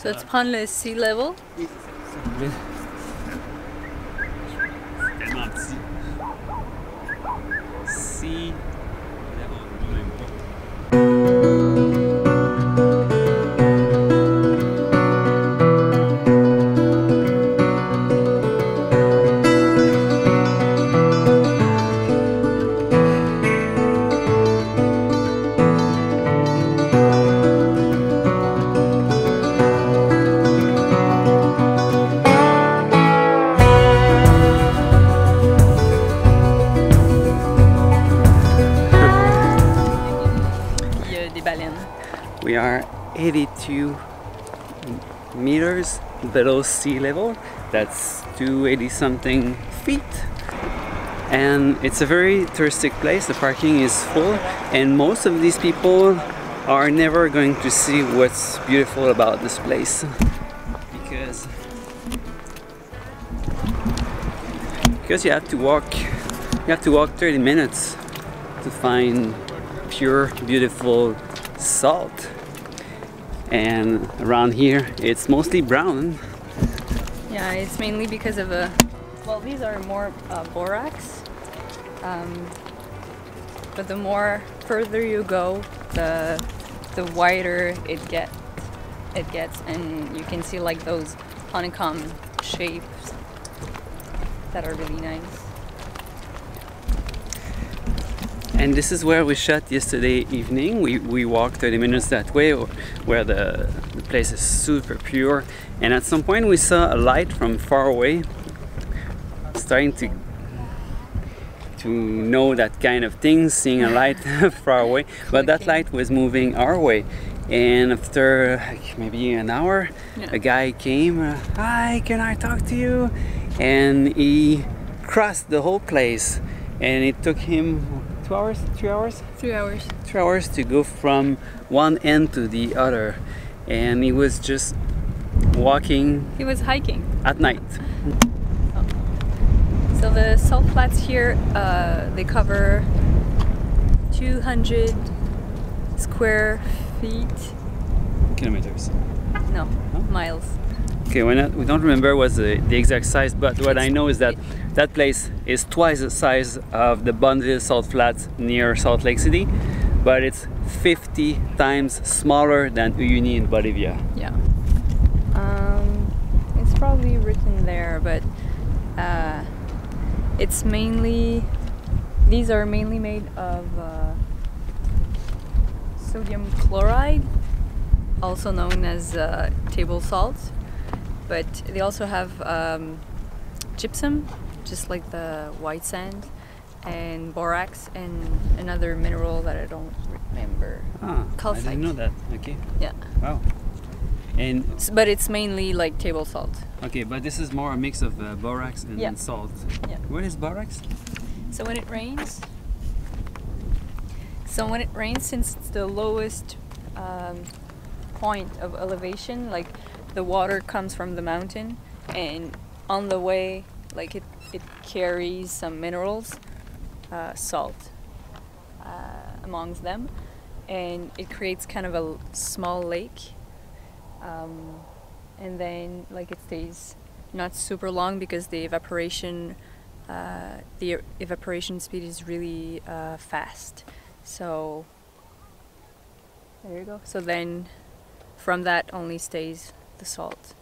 So tu prends le sea level. Oui, c'est ça. C'est tellement petit. Sea level, même pas. Des baleines. We are 82 meters below sea level. That's 280 something feet. And it's a very touristic place. The parking is full, and most of these people are never going to see what's beautiful about this place because you have to walk 30 minutes to find pure, beautiful salt. And around here it's mostly brown. Yeah, it's mainly because of well, these are more borax, but the more further you go, the whiter it gets, and you can see like those honeycomb shapes that are really nice. And this is where we shot yesterday evening. We walked 30 minutes that way, where the place is super pure. And at some point we saw a light from far away, starting to know that kind of thing, seeing a light far away. But that light was moving our way. And after like maybe an hour, a guy came, "Hi, can I talk to you?" And he crossed the whole place. And it took him 2 hours, 3 hours? 3 hours. 3 hours to go from one end to the other. And he was just walking. He was hiking At night. So the salt flats here, they cover 200 square feet. Kilometers. No, miles. Okay, we don't remember what's the exact size, but what I know is that that place is twice the size of the Bonneville Salt Flats near Salt Lake City, but it's 50 times smaller than Uyuni in Bolivia. Yeah. It's probably written there, but it's mainly, these are mainly made of sodium chloride, also known as table salt, but they also have gypsum, just like the white sand, and borax, and another mineral that I don't remember. Calcite. I didn't know that. Okay. Yeah. Wow. And but it's mainly like table salt. okay, but this is more a mix of borax and salt. Yeah. What is borax? So when it rains, since it's the lowest point of elevation, like the water comes from the mountain, and on the way, like it carries some minerals, salt amongst them, and it creates kind of a small lake, and then like it stays not super long because the evaporation speed is really fast. So there you go. So then from that only stays the salt.